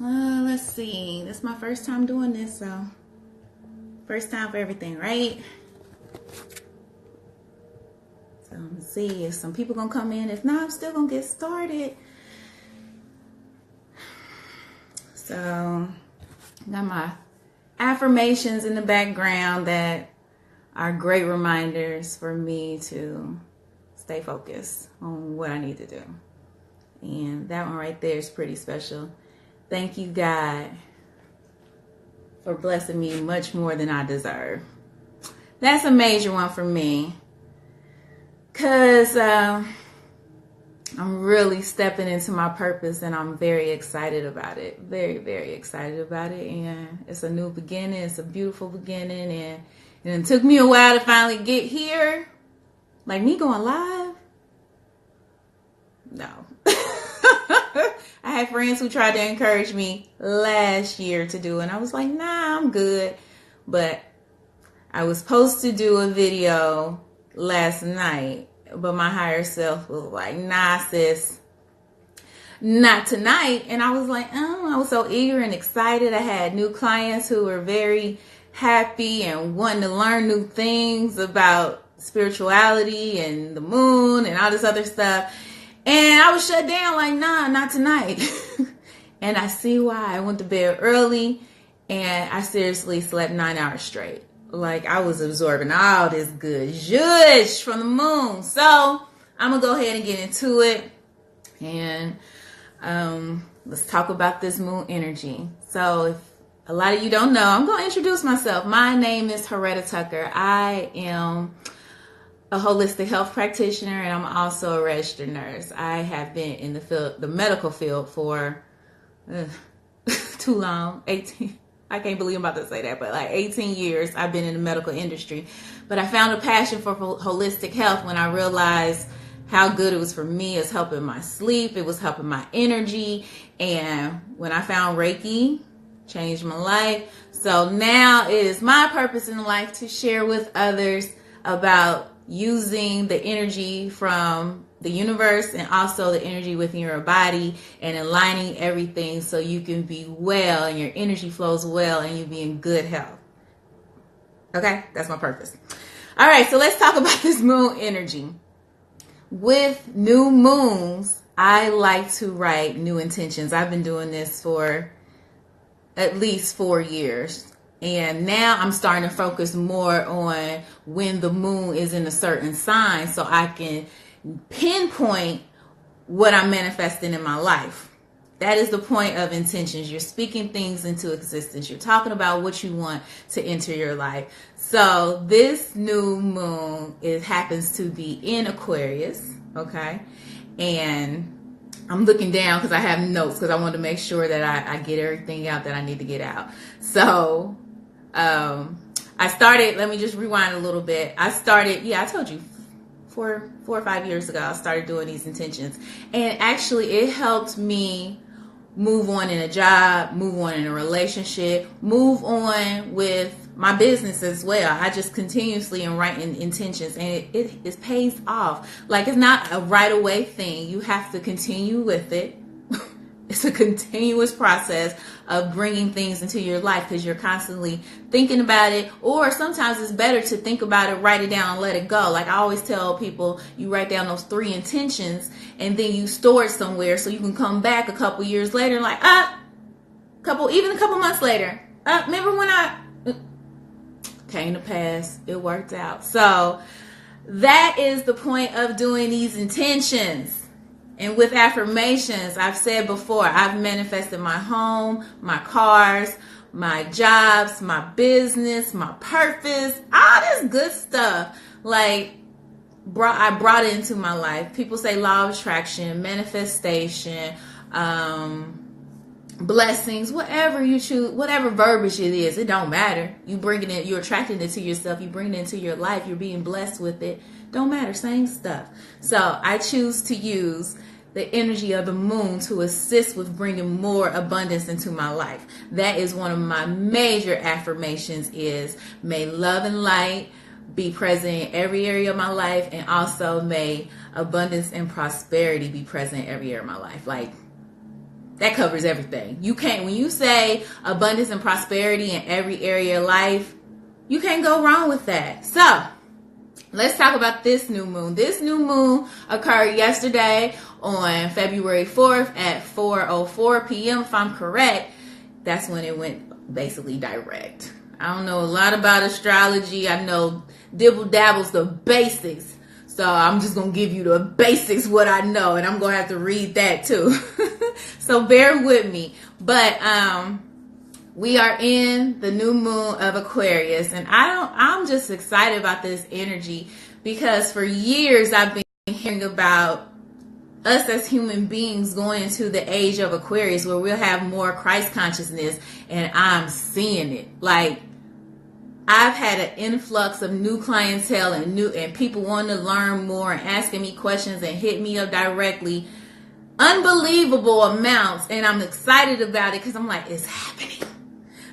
Let's see. This is my first time doing this, so first time for everything, right? So let's see if some people gonna come in. If not, I'm still gonna get started. So got my affirmations in the background that are great reminders for me to stay focused on what I need to do. And that one right there is pretty special. Thank you, God, for blessing me much more than I deserve. That's a major one for me, because I'm really stepping into my purpose, and I'm very excited about it. Very, very excited about it. And it's a new beginning. It's a beautiful beginning. And it took me a while to finally get here. Like me going live? No. I had friends who tried to encourage me last year to do it, and I was like, nah, I'm good. But I was supposed to do a video last night, but my higher self was like, nah, sis, not tonight. And I was like, oh, I was so eager and excited. I had new clients who were very happy and wanting to learn new things about spirituality and the moon and all this other stuff. And I was shut down like, nah, not tonight. And I see why. I went to bed early and I seriously slept 9 hours straight. Like I was absorbing all this good zhuzh from the moon. So I'm going to go ahead and get into it. And let's talk about this moon energy. So if a lot of you don't know, I'm going to introduce myself. My name is Horetta Tucker. I am a holistic health practitioner, and I'm also a registered nurse. I have been in the medical field for too long, 18. I can't believe I'm about to say that, but like 18 years I've been in the medical industry. But I found a passion for holistic health when I realized how good it was for me. It's helping my sleep. It was helping my energy. And when I found Reiki, changed my life. So now it is my purpose in life to share with others about using the energy from the universe and also the energy within your body and aligning everything so you can be well and your energy flows well and you be in good health. Okay, that's my purpose. All right, so let's talk about this moon energy. With new moons, I like to write new intentions. I've been doing this for at least 4 years. And now I'm starting to focus more on when the moon is in a certain sign so I can pinpoint what I'm manifesting in my life. That is the point of intentions. You're speaking things into existence. You're talking about what you want to enter your life. So this new moon, it happens to be in Aquarius, okay? And I'm looking down because I have notes because I want to make sure that I get everything out that I need to get out. So I started, let me just rewind a little bit. I started, I told you, 4 or 5 years ago, I started doing these intentions. And actually it helped me move on in a job, move on in a relationship, move on with my business as well. I just continuously am writing intentions, and it pays off. Like it's not a right away thing. You have to continue with it. It's a continuous process of bringing things into your life because you're constantly thinking about it. Or sometimes it's better to think about it, write it down, and let it go. Like I always tell people, you write down those 3 intentions and then you store it somewhere so you can come back a couple years later and like, even a couple months later. Remember when I came to pass? It worked out. So that is the point of doing these intentions. And with affirmations, I've said before, I've manifested my home, my cars, my jobs, my business, my purpose, all this good stuff. Like, I brought it into my life. People say law of attraction, manifestation, blessings, whatever you choose, whatever verbiage it is, it don't matter. You bringing it, you're attracting it to yourself, you bring it into your life, you're being blessed with it. Don't matter, same stuff. So I choose to use the energy of the moon to assist with bringing more abundance into my life. That is one of my major affirmations is may love and light be present in every area of my life, and also may abundance and prosperity be present in every area of my life. Like, that covers everything. You can't, when you say abundance and prosperity in every area of life, you can't go wrong with that. So let's talk about this new moon. This new moon occurred yesterday on February 4th at 4:04 p.m. If I'm correct, that's when it went basically direct. I don't know a lot about astrology. I know dibble dabbles, the basics. So I'm just going to give you the basics, what I know, and I'm going to have to read that too. So bear with me. But we are in the new moon of Aquarius, and I'm just excited about this energy because for years I've been hearing about us as human beings going into the age of Aquarius where we'll have more Christ consciousness, and I'm seeing it. Like, I've had an influx of new clientele and people wanting to learn more and asking me questions and hit me up directly. Unbelievable amounts, and I'm excited about it because I'm like, it's happening.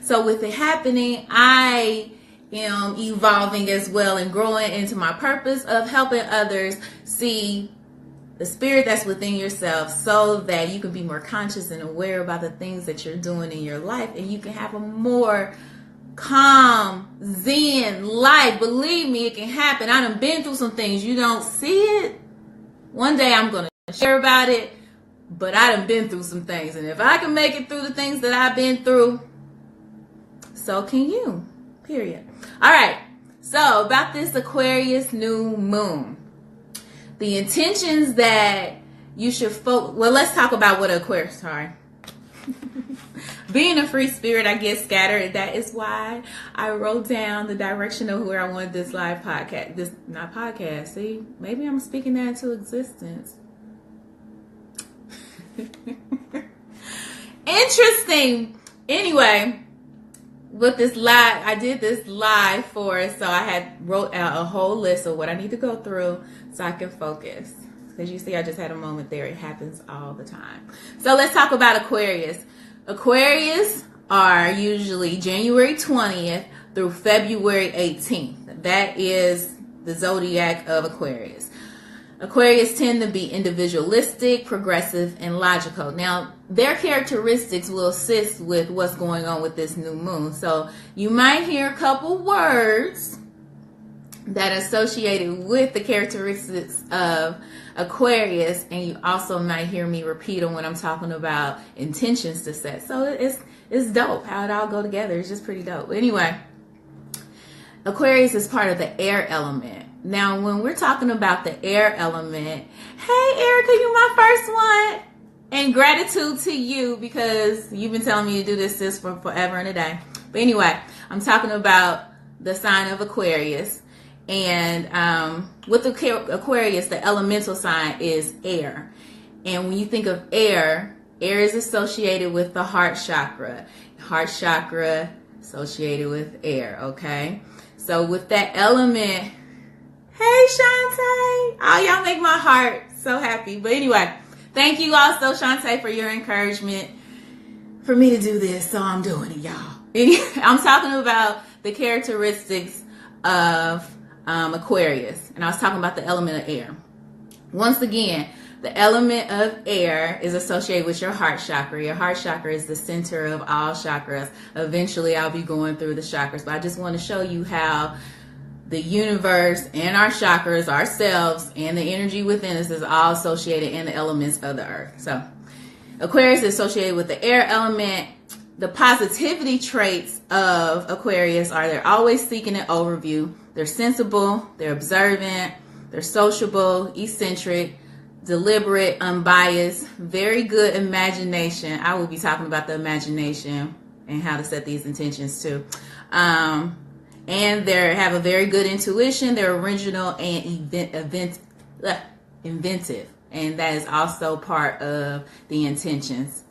So with it happening, I am evolving as well and growing into my purpose of helping others see the spirit that's within yourself so that you can be more conscious and aware about the things that you're doing in your life, and you can have a more calm, zen life. Believe me, it can happen. I done been through some things. You don't see it. One day I'm going to share about it, but I done been through some things. And if I can make it through the things that I've been through, so can you. Period. All right. So about this Aquarius new moon. The intentions that you should focus. Well, let's talk about what Aquarius, sorry. Being a free spirit, I get scattered. That is why I wrote down the direction of where I wanted this live podcast. This, not podcast. See, maybe I'm speaking that into existence. Interesting. Anyway, with this live, I did this live for us, so I had wrote out a whole list of what I need to go through so I can focus. Because you see, I just had a moment there. It happens all the time. So let's talk about Aquarius. Aquarius are usually January 20th through February 18th. That is the zodiac of Aquarius. Aquarius tend to be individualistic, progressive, and logical. Now, their characteristics will assist with what's going on with this new moon. So you might hear a couple words that are associated with the characteristics of Aquarius, and you also might hear me repeat them when I'm talking about intentions to set. So it's dope how it all go together. It's just pretty dope. Anyway, Aquarius is part of the air element. Now, when we're talking about the air element, hey Erica, you my first one, and gratitude to you because you've been telling me to do this sis for forever and a day. But anyway, I'm talking about the sign of Aquarius. And with Aquarius, the elemental sign is air. And when you think of air, air is associated with the heart chakra. Heart chakra associated with air, okay? So with that element, hey Shantae! Oh, y'all make my heart so happy. But anyway, thank you also, Shantae, for your encouragement for me to do this. So I'm doing it, y'all. I'm talking about the characteristics of Aquarius, and I was talking about the element of air. Once again, the element of air is associated with your heart chakra. Your heart chakra is the center of all chakras. Eventually, I'll be going through the chakras, but I just want to show you how the universe and our chakras, ourselves, and the energy within us is all associated in the elements of the earth. So, Aquarius is associated with the air element. The positivity traits of Aquarius are they're always seeking an overview. They're sensible, they're observant, they're sociable, eccentric, deliberate, unbiased, very good imagination. I will be talking about the imagination and how to set these intentions too. And they have a very good intuition. They're original and inventive. And that is also part of the intentions.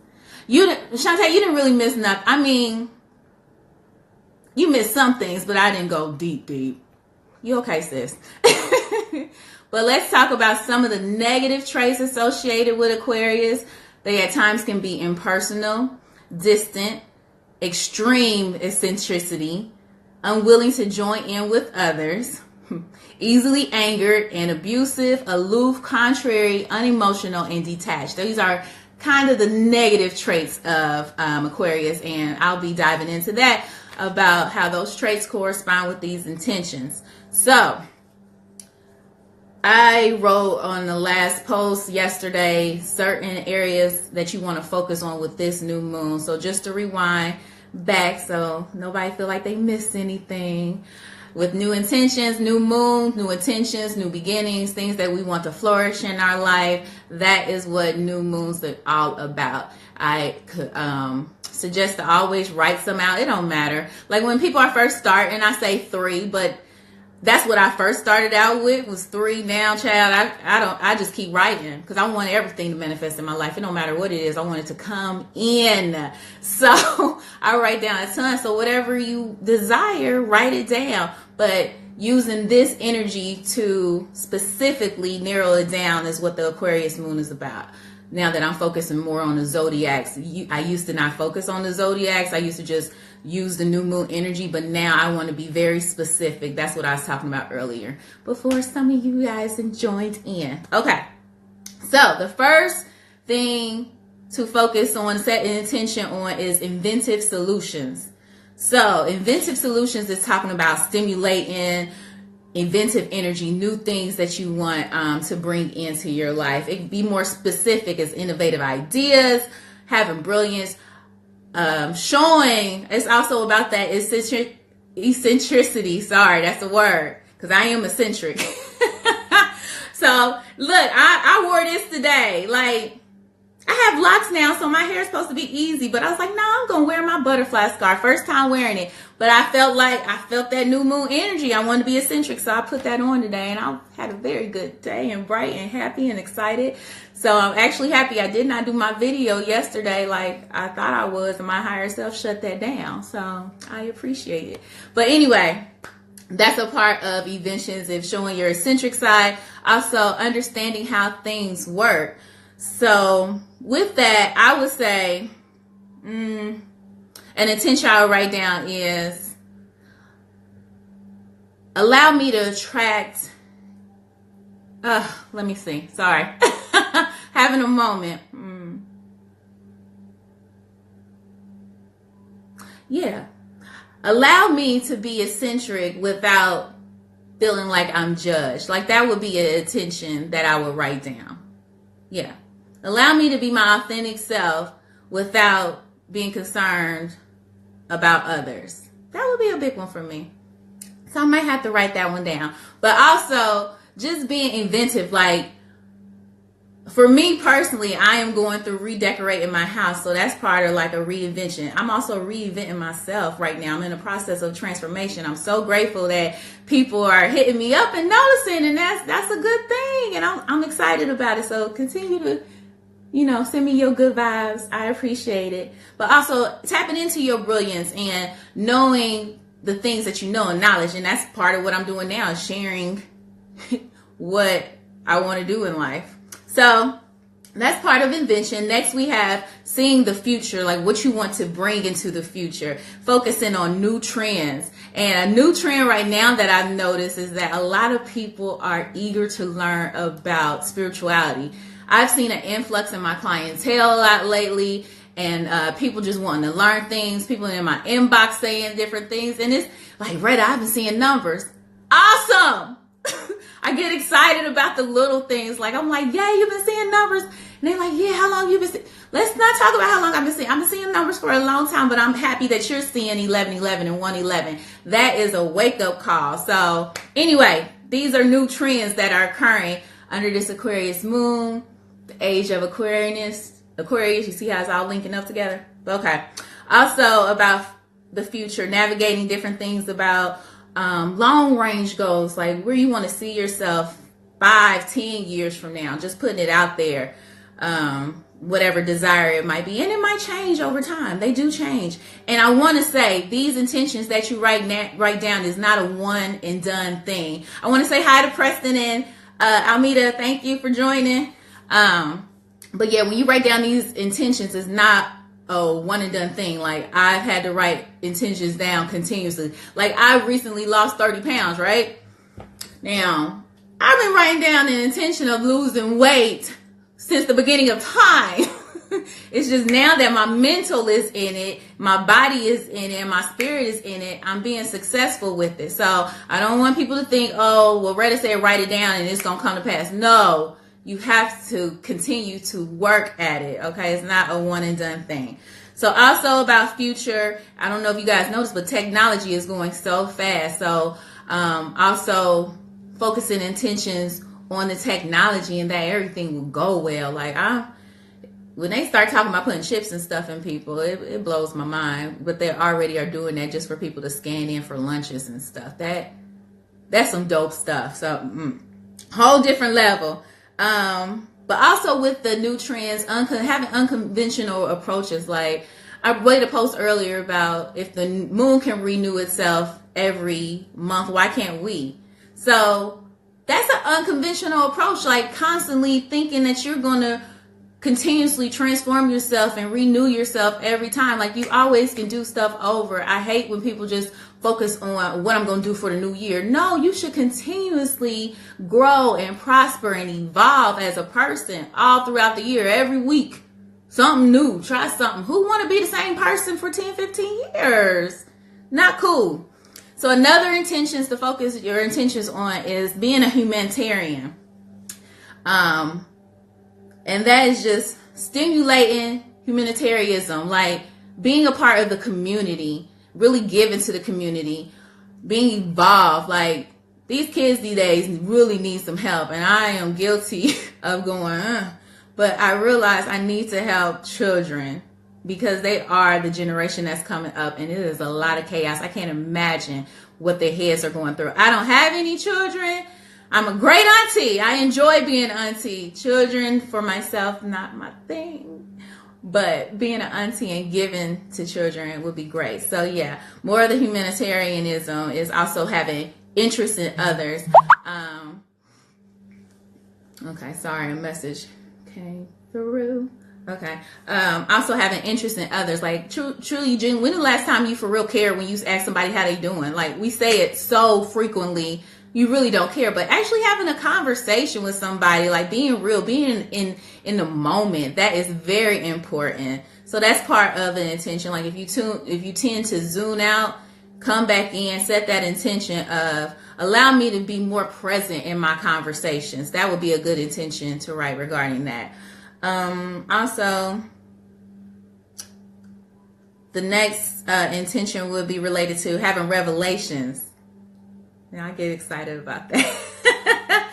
Shantae, you didn't really miss nothing. I mean, you missed some things, but I didn't go deep. You okay, sis? But let's talk about some of the negative traits associated with Aquarius. They at times can be impersonal, distant, extreme eccentricity, unwilling to join in with others, easily angered and abusive, aloof, contrary, unemotional, and detached. These are kind of the negative traits of Aquarius, and I'll be diving into that about how those traits correspond with these intentions. So I wrote on the last post yesterday certain areas that you want to focus on with this new moon. So just to rewind back so nobody feel like they missed anything. With new intentions, new moon, new intentions, new beginnings, things that we want to flourish in our life, that is what new moons are all about. I could suggest to always write some out. It don't matter. Like when people are first starting, I say 3, but that's what I first started out with, was 3. Now, child, I just keep writing because I want everything to manifest in my life. It don't matter what it is. I want it to come in. So I write down a ton. So whatever you desire, write it down. But using this energy to specifically narrow it down is what the Aquarius moon is about. Now that I'm focusing more on the zodiacs, I used to not focus on the zodiacs. I used to just use the new moon energy, but now I want to be very specific. That's what I was talking about earlier before some of you guys joined in. Okay, so the first thing to focus on, set an intention on, is inventive solutions. So inventive solutions is talking about stimulating inventive energy, new things that you want to bring into your life. It can be more specific as innovative ideas, having brilliance, showing. It's also about that eccentricity. Sorry, that's the word, because I am eccentric. So look, I wore this today. Like, I have locks now, so my hair is supposed to be easy, but I was like, no, I'm gonna wear my butterfly scarf. First time wearing it, but I felt that new moon energy. I wanted to be eccentric, so I put that on today, and I had a very good day and bright and happy and excited. So I'm actually happy I did not do my video yesterday like I thought I was, and my higher self shut that down. So I appreciate it. But anyway, that's a part of inventions, of showing your eccentric side. Also understanding how things work. So with that, I would say an intention I would write down is, allow me to attract, let me see, sorry, having a moment. Yeah, allow me to be eccentric without feeling like I'm judged. Like, that would be an intention that I would write down. Yeah. Allow me to be my authentic self without being concerned about others. That would be a big one for me. So I might have to write that one down. But also, just being inventive. Like, for me personally, I am going through redecorating my house. So that's part of like a reinvention. I'm also reinventing myself right now. I'm in the process of transformation. I'm so grateful that people are hitting me up and noticing. And that's a good thing. And I'm excited about it. So continue to, send me your good vibes. I appreciate it. But also tapping into your brilliance and knowing the things that you know and knowledge. And that's part of what I'm doing now, is sharing what I want to do in life. So that's part of invention. Next, we have seeing the future, like what you want to bring into the future, focusing on new trends. And a new trend right now that I've noticed is that a lot of people are eager to learn about spirituality. I've seen an influx in my clientele a lot lately, and people just wanting to learn things. People in my inbox saying different things. And it's like, Retta, I've been seeing numbers. Awesome. I get excited about the little things. Like, I'm like, yeah, you've been seeing numbers. And they're like, yeah, how long you been seeing? Let's not talk about how long I've been seeing. I've been seeing numbers for a long time, but I'm happy that you're seeing 1111 and 111. That is a wake-up call. So anyway, these are new trends that are occurring under this Aquarius moon, the age of Aquarius. You see how it's all linking up together? Okay. Also about the future, navigating different things about long range goals, like where you want to see yourself 5-10 years from now, just putting it out there, whatever desire it might be. And it might change over time. They do change. And I want to say, these intentions that you write down is not a one and done thing. I want to say hi to Preston and Almeda. Thank you for joining. But yeah, when you write down these intentions, it's not a one and done thing. Like, I've had to write intentions down continuously. Like, I recently lost 30 pounds, right? Now, I've been writing down an intention of losing weight since the beginning of time. It's just now that my mental is in it, my body is in it, my spirit is in it, I'm being successful with it. So I don't want people to think, oh, well, Retta said write it down and it's going to come to pass. No, you have to continue to work at it, okay? It's not a one and done thing. So also about future, I don't know if you guys noticed, but technology is going so fast. So also focusing intentions on the technology and that everything will go well. Like when they start talking about putting chips and stuff in people, it blows my mind. But they already are doing that just for people to scan in for lunches and stuff. That's some dope stuff. So whole different level. But also with the new trends, having unconventional approaches. Like I made a post earlier about if the moon can renew itself every month, why can't we? So that's an unconventional approach, like constantly thinking that you're going to continuously transform yourself and renew yourself every time. Like you always can do stuff over. I hate when people just focus on what I'm going to do for the new year. No, you should continuously grow and prosper and evolve as a person all throughout the year, every week. Something new, try something. Who want to be the same person for 10, 15 years? Not cool. So another intentions to focus your intentions on is being a humanitarian. And that is just stimulating humanitarianism, like being a part of the community, really giving to the community, being involved. Like these kids these days really need some help, and I am guilty of going, but I realize I need to help children because they are the generation that's coming up, and it is a lot of chaos. I can't imagine what their heads are going through. I don't have any children. I'm a great auntie. I enjoy being auntie. Children for myself, not my thing. But being an auntie and giving to children would be great. So yeah, more of the humanitarianism is also having interest in others. Okay, sorry, a message came through. Okay. Also having interest in others. Like truly, June, when the last time you for real cared when you ask somebody how they doing? Like we say it so frequently, you really don't care. But actually having a conversation with somebody, like being real, being in the moment, that is very important. So that's part of an intention. Like if you tend to zone out, come back in, set that intention of allow me to be more present in my conversations. That would be a good intention to write regarding that. Also, the next intention would be related to having revelations. Now I get excited about that.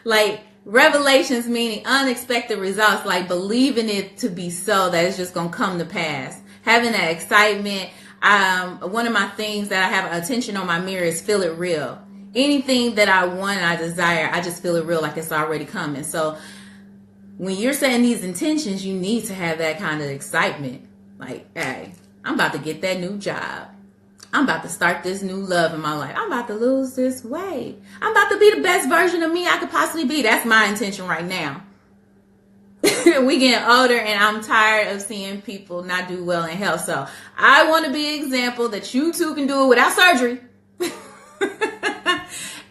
Like revelations meaning unexpected results, like believing it to be so that it's just going to come to pass. Having that excitement. One of my things that I have attention on my mirror is feel it real. Anything that I want and I desire, I just feel it real, like it's already coming. So when you're setting these intentions, you need to have that kind of excitement. Like, hey, I'm about to get that new job. I'm about to start this new love in my life. I'm about to lose this weight. I'm about to be the best version of me I could possibly be. That's my intention right now. We getting older and I'm tired of seeing people not do well in health. So I want to be an example that you too can do it without surgery.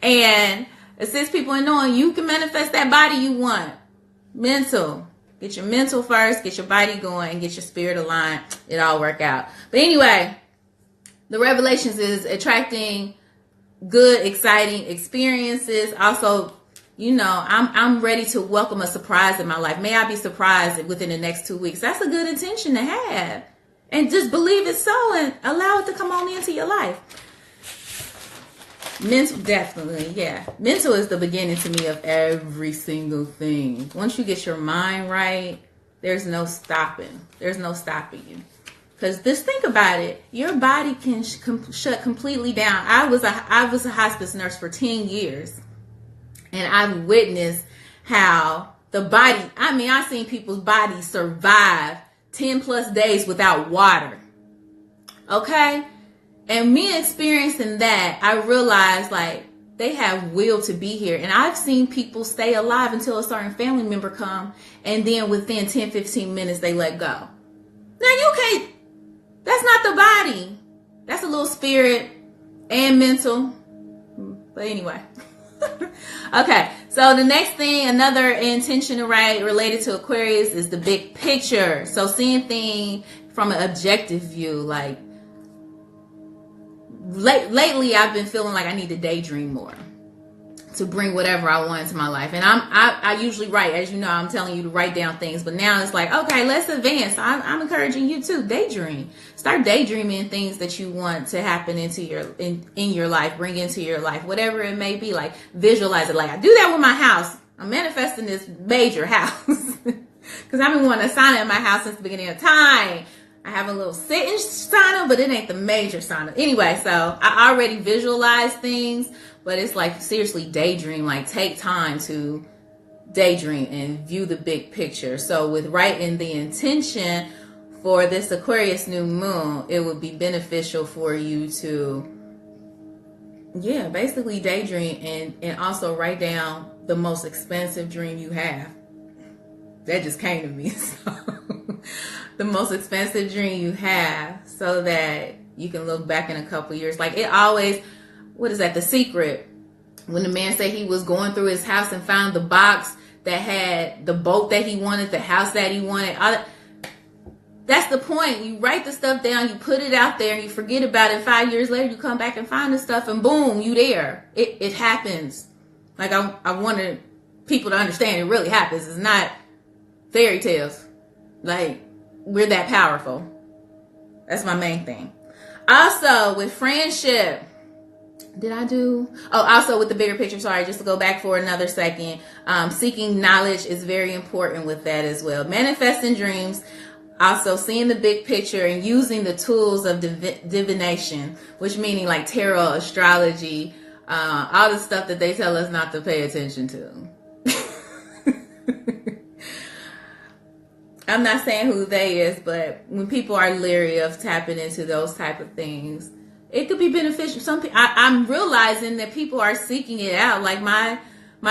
And assist people in knowing you can manifest that body you want. Mental. Get your mental first, get your body going, and get your spirit aligned. It all work out. But anyway, the revelations is attracting good, exciting experiences. Also, you know, I'm ready to welcome a surprise in my life. May I be surprised within the next 2 weeks. That's a good intention to have. And just believe it's so and allow it to come on into your life. Mental, definitely, yeah. Mental is the beginning to me of every single thing. Once you get your mind right, there's no stopping. There's no stopping you. Because just think about it. Your body can shut completely down. I was a hospice nurse for 10 years. And I've witnessed how the body, I've seen people's bodies survive 10 plus days without water. Okay? And me experiencing that, I realized like they have will to be here. And I've seen people stay alive until a certain family member come. And then within 10, 15 minutes, they let go. Now you can't, that's not the body. That's a little spirit and mental. But anyway. Okay, so the next thing, another intention to write related to Aquarius is the big picture. So seeing things from an objective view. Like lately I've been feeling like I need to daydream more to bring whatever I want into my life. And I usually write, as you know, I'm telling you to write down things, but now it's like, okay, let's advance. I'm encouraging you to daydream. Start daydreaming things that you want to happen into in your life, bring into your life, whatever it may be. Like visualize it. Like I do that with my house. I'm manifesting this major house because I've been wanting to sign in my house since the beginning of time. I have a little sitting sauna, but it ain't the major sauna. Anyway, so I already visualize things, but it's like seriously daydream, like take time to daydream and view the big picture. So with writing the intention for this Aquarius new moon, it would be beneficial for you to, basically daydream and also write down the most expensive dream you have. That just came to me. So the most expensive dream you have so that you can look back in a couple years. Like it always, what is that? The Secret. When the man said he was going through his house and found the box that had the boat that he wanted, the house that he wanted. That's the point. You write the stuff down, you put it out there, and you forget about it. 5 years later, you come back and find the stuff, and boom, you there. It happens. Like I wanted people to understand it really happens. It's not fairy tales. Like we're that powerful. That's my main thing. Also with friendship, also with the bigger picture, sorry, just to go back for another second, seeking knowledge is very important with that as well. Manifesting dreams, also seeing the big picture and using the tools of divination, which meaning like tarot, astrology, all the stuff that they tell us not to pay attention to. I'm not saying who they is, but when people are leery of tapping into those type of things, it could be beneficial. I'm realizing that people are seeking it out. Like my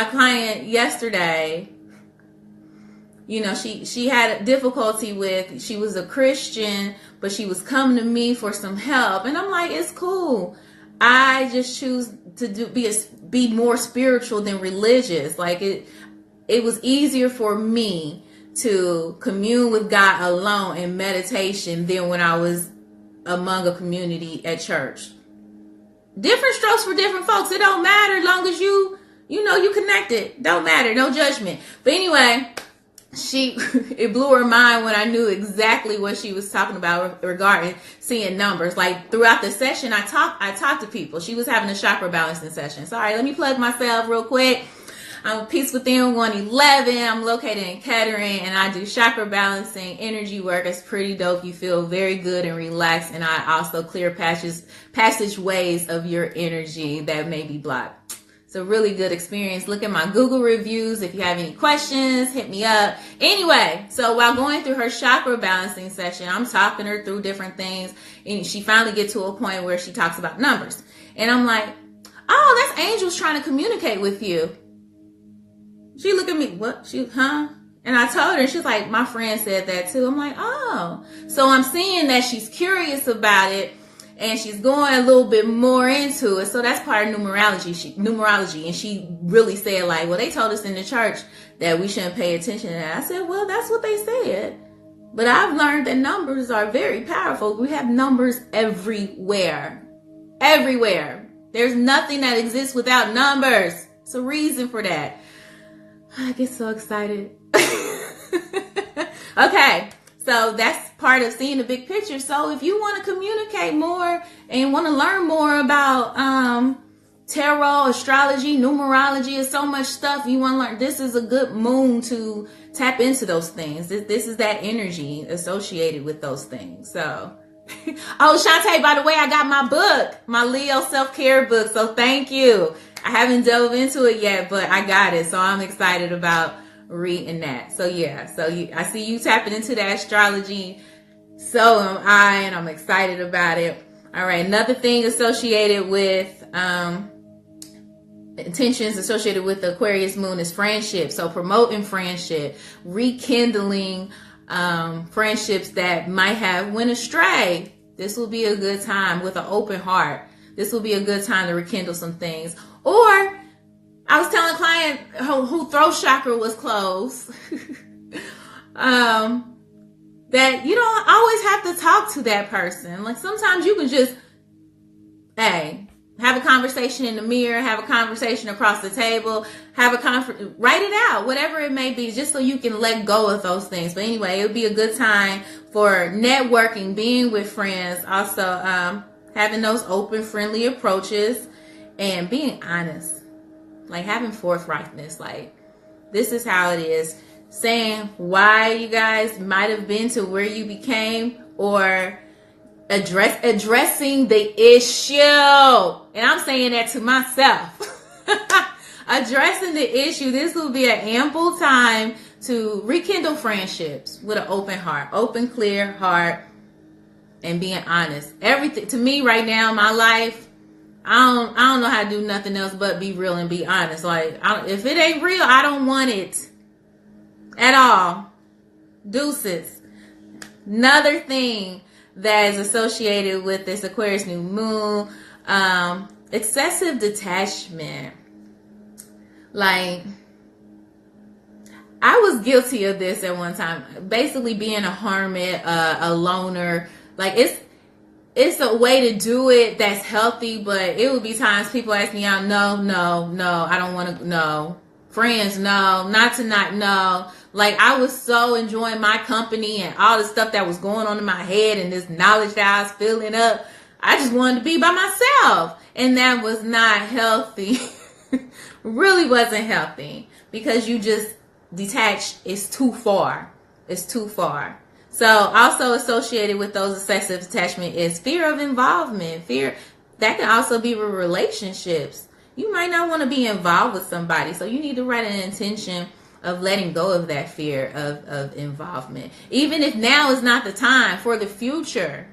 client yesterday, she had difficulty with, she was a Christian, but she was coming to me for some help. And I'm like, it's cool. I just choose to be more spiritual than religious. Like it was easier for me to commune with God alone in meditation than when I was among a community at church. Different strokes for different folks. It don't matter as long as you connected. Don't matter. No judgment. But anyway, it blew her mind when I knew exactly what she was talking about regarding seeing numbers. Like throughout the session, I talked to people. She was having a chakra balancing session. Sorry, let me plug myself real quick. I'm Peace Within 111. I'm located in Kettering, and I do chakra balancing, energy work. It's pretty dope. You feel very good and relaxed, and I also clear passageways of your energy that may be blocked. It's a really good experience. Look at my Google reviews. If you have any questions, hit me up. Anyway, so while going through her chakra balancing session, I'm talking her through different things, and she finally gets to a point where she talks about numbers. And I'm like, oh, that's angels trying to communicate with you. She looked at me, what? And I told her, she's like, my friend said that too. I'm like, oh. So I'm seeing that she's curious about it and she's going a little bit more into it. So that's part of numerology. And she really said like, well, they told us in the church that we shouldn't pay attention to that. I said, well, that's what they said. But I've learned that numbers are very powerful. We have numbers everywhere. Everywhere. There's nothing that exists without numbers. It's a reason for that. I get so excited. Okay, so that's part of seeing the big picture. So if you want to communicate more and want to learn more about tarot, astrology, numerology, and so much stuff you want to learn, this is a good moon to tap into those things. This is that energy associated with those things. So, oh, Shantae, by the way, I got my book, my Leo self-care book. So thank you. I haven't dove into it yet, but I got it. So I'm excited about reading that. So yeah, I see you tapping into that astrology. So am I, and I'm excited about it. All right, another thing associated with intentions associated with the Aquarius moon is friendship. So promoting friendship, rekindling friendships that might have went astray. This will be a good time with an open heart. This will be a good time to rekindle some things. Or I was telling a client who throat chakra was closed that you don't always have to talk to that person. Like sometimes you can just, hey, have a conversation in the mirror, have a conversation across the table, write it out, whatever it may be, just so you can let go of those things. But anyway, it would be a good time for networking, being with friends, also having those open, friendly approaches, and being honest, like having forthrightness, like this is how it is, saying why you guys might have been to where you became, or addressing the issue. And I'm saying that to myself. Addressing the issue. This will be an ample time to rekindle friendships with an open heart, open, clear heart, and being honest. Everything to me right now in my life, I don't know how to do nothing else but be real and be honest. Like if it ain't real, I don't want it at all. Deuces. Another thing that is associated with this Aquarius new moon, excessive detachment. Like, I was guilty of this at one time. Basically being a hermit, a loner. Like, it's a way to do it that's healthy, but it would be times people ask me out, no, I don't want to, no. Friends, no. Not tonight, no. Like, I was so enjoying my company and all the stuff that was going on in my head and this knowledge that I was filling up. I just wanted to be by myself. And that was not healthy. Really wasn't healthy. Because you just detached. It's too far. It's too far. So, also associated with those excessive attachment is fear of involvement. Fear, that can also be with relationships. You might not want to be involved with somebody. So, you need to write an intention of letting go of that fear of involvement. Even if now is not the time, for the future.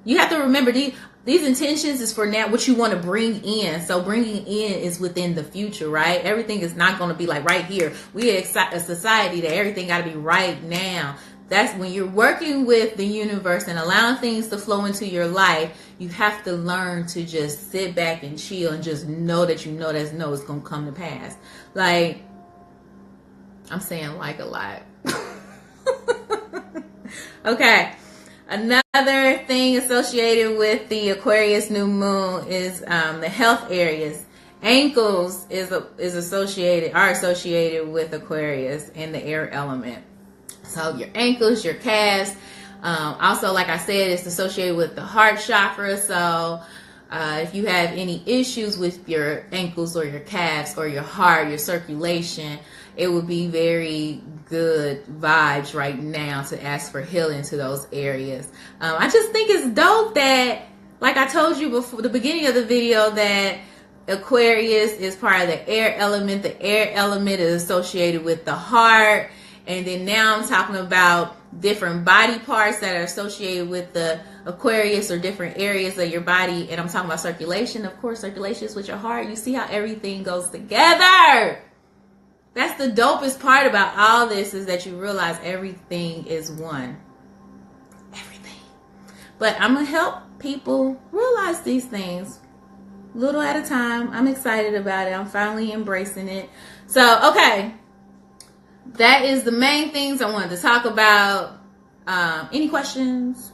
You have to remember these intentions is for now, what you want to bring in. So bringing in is within the future, right? Everything is not going to be like right here. We are a society that everything got to be right now. That's when you're working with the universe and allowing things to flow into your life. You have to learn to just sit back and chill and just know that you know that's no, it's going to come to pass. Like, I'm saying like a lot. Okay. Another thing associated with the Aquarius new moon is the health areas. Ankles are associated with Aquarius and the air element. So your ankles, your calves. Also, like I said, it's associated with the heart chakra. So if you have any issues with your ankles or your calves or your heart, your circulation, it would be very good vibes right now to ask for healing to those areas. I just think it's dope that, like I told you before the beginning of the video, that Aquarius is part of the air element. The air element is associated with the heart. And then now I'm talking about different body parts that are associated with the Aquarius, or different areas of your body. And I'm talking about circulation. Of course, circulation is with your heart. You see how everything goes together. That's the dopest part about all this, is that you realize everything is one. Everything. But I'm going to help people realize these things little at a time. I'm excited about it. I'm finally embracing it. So, okay. That is the main things I wanted to talk about. Any questions?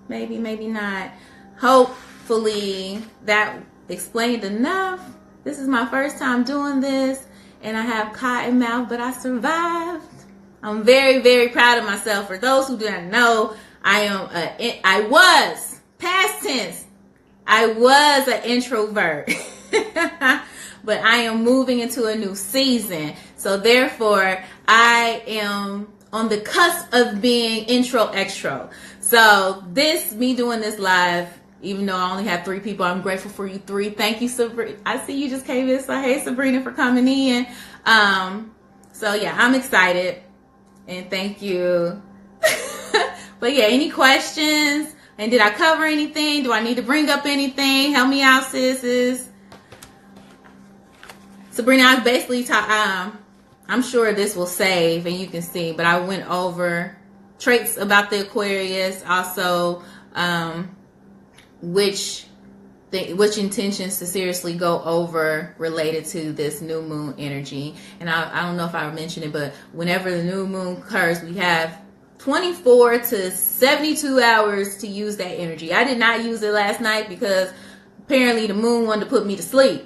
Maybe, maybe not. Hopefully that explained enough. This is my first time doing this. And I have cotton mouth, but I survived. I'm very, very proud of myself. For those who do not know, I was, past tense, I was an introvert. But I am moving into a new season. So therefore, I am on the cusp of being intro extro. So me doing this live, even though I only have 3 people, I'm grateful for you 3. Thank you, Sabrina. I see you just came in. So hey, Sabrina, for coming in. So yeah, I'm excited. And thank you. But yeah, any questions? And did I cover anything? Do I need to bring up anything? Help me out, sis. Sabrina, I was basically I'm sure this will save and you can see, but I went over traits about the Aquarius, also which which intentions to seriously go over related to this new moon energy. And I don't know if I mentioned it, but whenever the new moon occurs, we have 24 to 72 hours to use that energy. I did not use it last night because apparently the moon wanted to put me to sleep.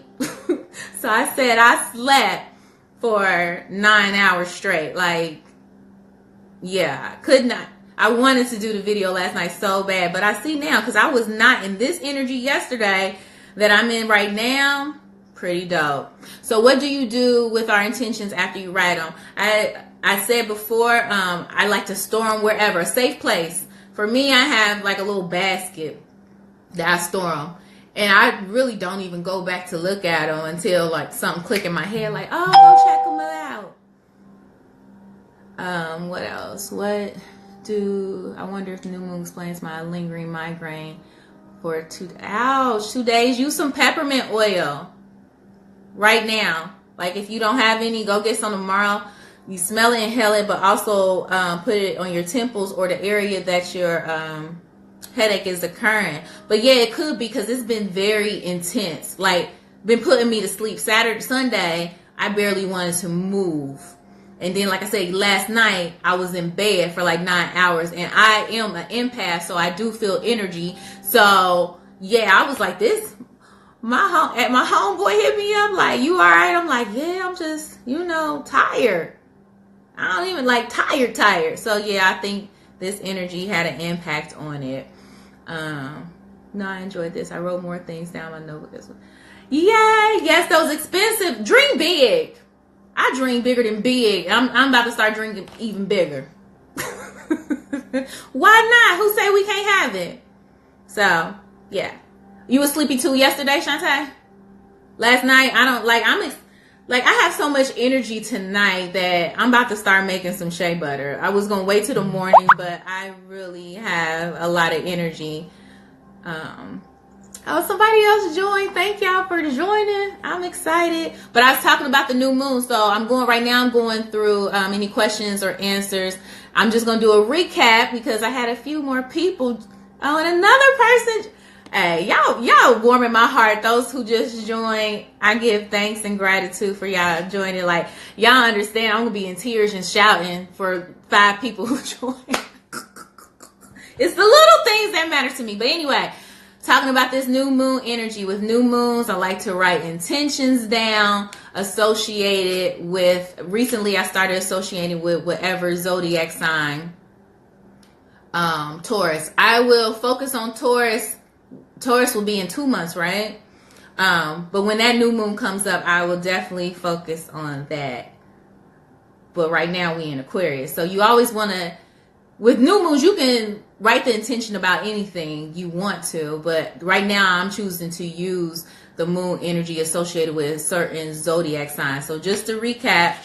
So I said I slept for 9 hours straight. Like, yeah, I could not. I wanted to do the video last night so bad, but I see now, because I was not in this energy yesterday that I'm in right now. Pretty dope. So what do you do with our intentions after you write them? I said before, I like to store them wherever, a safe place. For me, I have like a little basket that I store them. And I really don't even go back to look at them until like something click in my head, like, oh, go check them out. What else? I wonder if the new moon explains my lingering migraine for 2 days. Use some peppermint oil right now. Like, if you don't have any, go get some tomorrow. You smell it, inhale it, but also put it on your temples or the area that your headache is occurring. But yeah, it could be because it's been very intense. Like, been putting me to sleep. Sunday, I barely wanted to move. And then, like I said, last night, I was in bed for like 9 hours. And I am an empath, so I do feel energy. So, yeah, I was like, my homeboy hit me up like, you all right? I'm like, yeah, I'm just, tired. I don't even like tired. So, yeah, I think this energy had an impact on it. No, I enjoyed this. I wrote more things down. I know what this one. Yay! Yes, those expensive. Dream big. I dream bigger than big. I'm about to start drinking even bigger. Why not? Who say we can't have it? So, yeah. You was sleepy too yesterday, Shantae? Last night, I have so much energy tonight that I'm about to start making some shea butter. I was going to wait till the morning, but I really have a lot of energy. Somebody else joined. Thank y'all for joining. I'm excited. But I was talking about the new moon. So I'm going through any questions or answers. I'm just going to do a recap because I had a few more people. Oh, and another person. Hey, y'all warming my heart. Those who just joined, I give thanks and gratitude for y'all joining. Like, y'all understand I'm going to be in tears and shouting for 5 people who joined. It's the little things that matter to me. But anyway, talking about this new moon energy. With new moons, I like to write intentions down associated with, recently I started associating with whatever zodiac sign. Taurus. I will focus on Taurus. Taurus will be in 2 months, right? But when that new moon comes up, I will definitely focus on that. But right now we in Aquarius. So you always want to, with new moons, you can write the intention about anything you want to. But right now I'm choosing to use the moon energy associated with certain zodiac signs. So just to recap,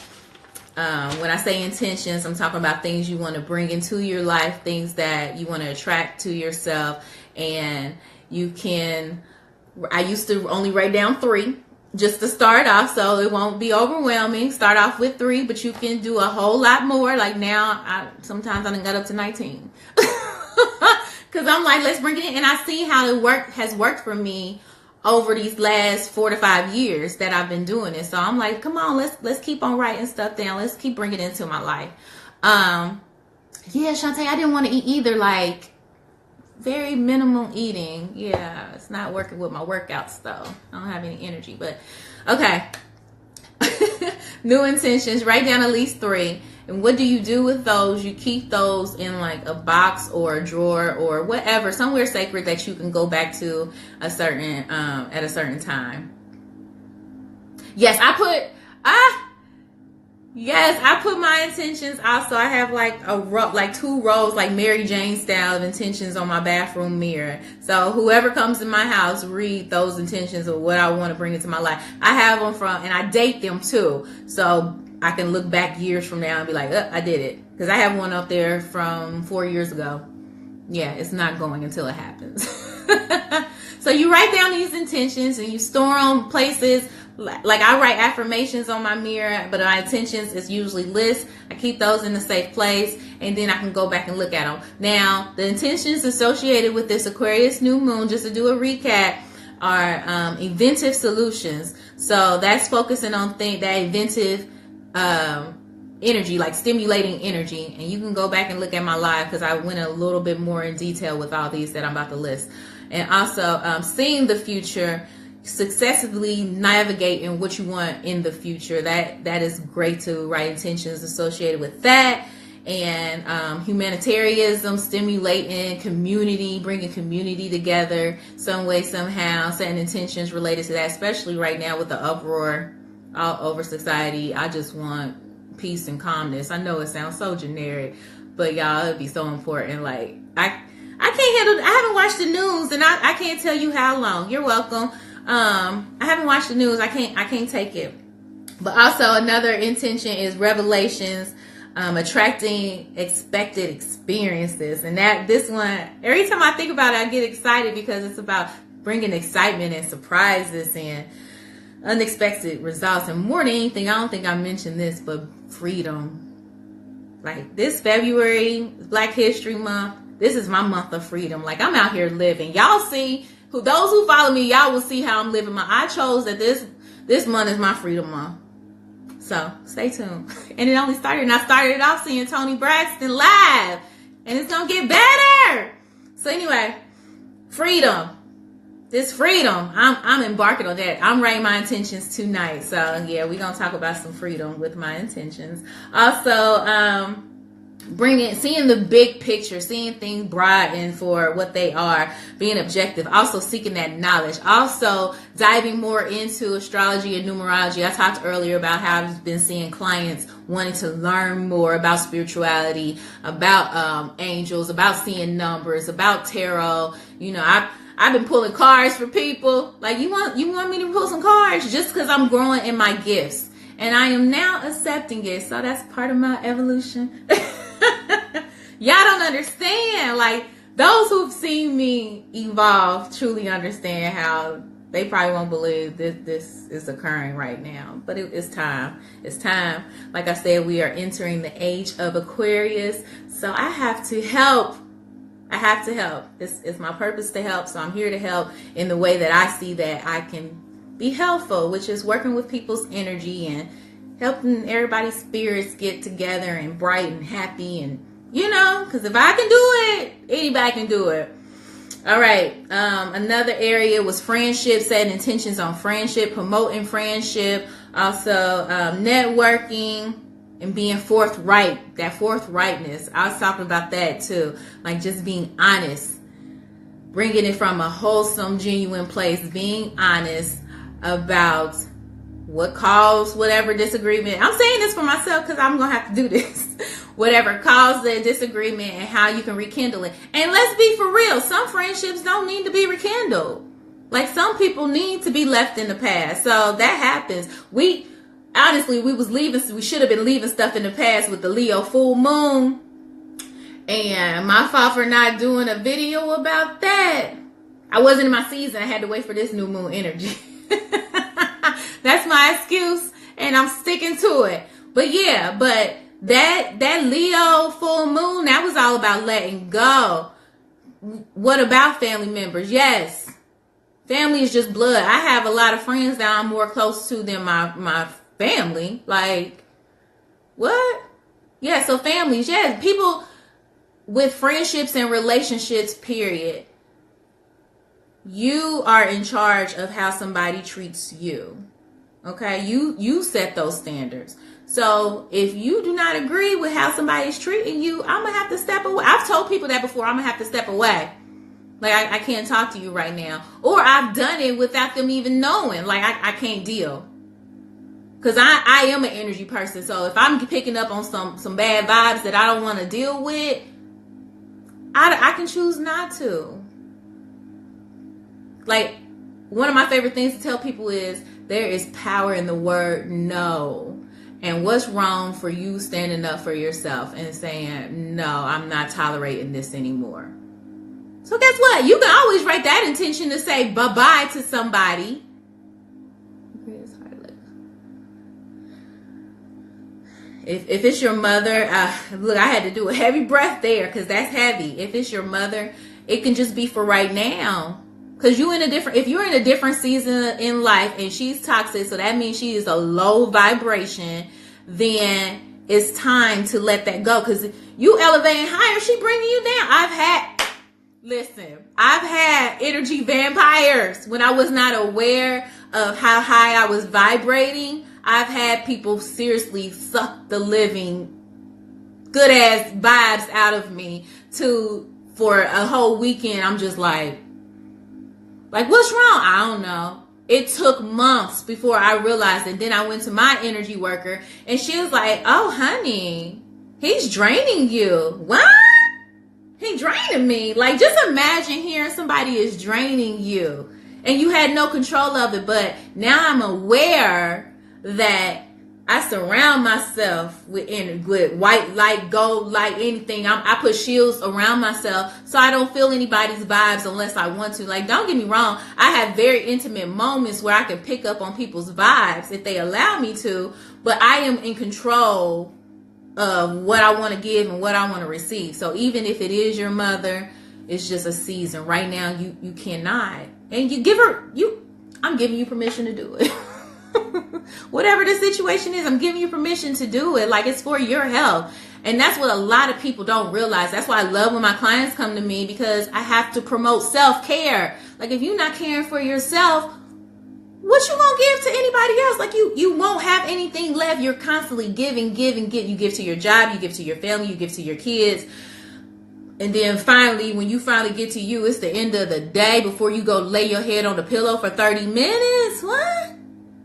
when I say intentions, I'm talking about things you want to bring into your life, things that you want to attract to yourself. And you can, I used to only write down 3 just to start off so it won't be overwhelming. Start off with 3, but you can do a whole lot more. Like now, sometimes I done got up to 19. Because I'm like, let's bring it in. And I see how it has worked for me over these last 4 to 5 years that I've been doing it. So I'm like, come on, let's keep on writing stuff down. Let's keep bringing it into my life. Yeah, Shantae, I didn't want to eat either. Like, very minimal eating. Yeah, it's not working with my workouts though. I don't have any energy, but okay. New intentions, write down at least 3. And what do you do with those? You keep those in like a box or a drawer or whatever, somewhere sacred that you can go back to a certain at a certain time. Yes, I put my intentions also. I have like 2 rows, like Mary Jane style of intentions on my bathroom mirror. So whoever comes in my house, read those intentions of what I want to bring into my life. I have them and I date them too. So I can look back years from now and be like, I did it. Because I have one up there from 4 years ago. Yeah, it's not going until it happens. So you write down these intentions and you store them places. Like I write affirmations on my mirror, but my intentions is usually lists. I keep those in a safe place, and then I can go back and look at them. Now, the intentions associated with this Aquarius new moon, just to do a recap, are inventive solutions. So that's focusing on that inventive energy, like stimulating energy. And you can go back and look at my live because I went a little bit more in detail with all these that I'm about to list. And also seeing the future, successfully navigating what you want in the future. That is great to write intentions associated with that. And humanitarianism, stimulating community, bringing community together some way, somehow, setting intentions related to that, especially right now with the uproar all over society. I just want peace and calmness. I know it sounds so generic, but y'all, it'd be so important. Like, I can't handle, I haven't watched the news, and I can't tell you how long. You're welcome. I haven't watched the news. I can't take it. But also another intention is revelations, attracting expected experiences. And this one, every time I think about it, I get excited because it's about bringing excitement and surprises and unexpected results. And more than anything, I don't think I mentioned this, but freedom. Like this February, Black History Month, this is my month of freedom. Like I'm out here living. Y'all see, those who follow me, y'all will see how I'm living. I chose that this month is my freedom month. So stay tuned. And it only started, and I started it off seeing Toni Braxton live, and it's gonna get better. So anyway, freedom. This freedom, I'm embarking on that. I'm writing my intentions tonight. So yeah, we're gonna talk about some freedom with my intentions. Also, seeing the big picture, seeing things broad and for what they are, being objective, also seeking that knowledge, also diving more into astrology and numerology. I talked earlier about how I've been seeing clients wanting to learn more about spirituality, about angels, about seeing numbers, about tarot. You know, I've been pulling cards for people. Like, you want me to pull some cards? Just because I'm growing in my gifts. And I am now accepting it. So that's part of my evolution. Y'all don't understand. Like, those who've seen me evolve truly understand how they probably won't believe this is occurring right now. But it's time. It's time. Like I said, we are entering the age of Aquarius. So I have to help. I have to help. It's my purpose to help. So I'm here to help in the way that I see that I can be helpful, which is working with people's energy and helping everybody's spirits get together and bright and happy. And, you know, because if I can do it, anybody can do it. All right. Another area was friendship, setting intentions on friendship, promoting friendship, also networking, and being forthright, that forthrightness. I was talking about that too. Like just being honest, bringing it from a wholesome, genuine place, being honest about what caused whatever disagreement. I'm saying this for myself because I'm going to have to do this. Whatever caused the disagreement and how you can rekindle it. And let's be for real. Some friendships don't need to be rekindled. Like some people need to be left in the past. So that happens. Honestly, we should have been leaving stuff in the past with the Leo full moon. And my fault for not doing a video about that. I wasn't in my season. I had to wait for this new moon energy. That's my excuse. And I'm sticking to it. But yeah, that Leo full moon, that was all about letting go. What about family members? Yes. Family is just blood. I have a lot of friends that I'm more close to than my family. Like, what? Yeah, so families, yes. People with friendships and relationships, period. You are in charge of how somebody treats you. Okay? You set those standards. So if you do not agree with how somebody's treating you, I'm going to have to step away. I've told people that before. I'm going to have to step away. Like, I can't talk to you right now. Or I've done it without them even knowing. Like, I can't deal. Because I am an energy person. So if I'm picking up on some bad vibes that I don't want to deal with, I can choose not to. Like, one of my favorite things to tell people is there is power in the word no. And what's wrong for you standing up for yourself and saying, no, I'm not tolerating this anymore. So guess what? You can always write that intention to say bye-bye to somebody. If it's your mother, look, I had to do a heavy breath there because that's heavy. If it's your mother, it can just be for right now. Because if you're in a different season in life and she's toxic, so that means she is a low vibration, then it's time to let that go. Because you elevating higher, she bringing you down. I've had energy vampires when I was not aware of how high I was vibrating. I've had people seriously suck the living good ass vibes out of me for a whole weekend. I'm just like, what's wrong? I don't know. It took months before I realized it. Then I went to my energy worker and she was like, oh, honey, he's draining you. What? He draining me. Like, just imagine hearing somebody is draining you and you had no control of it. But now I'm aware that I surround myself with white light, gold light, anything. I put shields around myself so I don't feel anybody's vibes unless I want to. Like, don't get me wrong. I have very intimate moments where I can pick up on people's vibes if they allow me to. But I am in control of what I want to give and what I want to receive. So even if it is your mother, it's just a season. Right now, you cannot. And I'm giving you permission to do it. Whatever the situation is, I'm giving you permission to do it. Like, it's for your health. And that's what a lot of people don't realize. That's why I love when my clients come to me, because I have to promote self-care. Like, if you're not caring for yourself, what you gonna give to anybody else? Like, you won't have anything left. You're constantly giving. You give to your job, you give to your family, you give to your kids. And then finally, when you finally get to you, it's the end of the day before you go lay your head on the pillow for 30 minutes. What?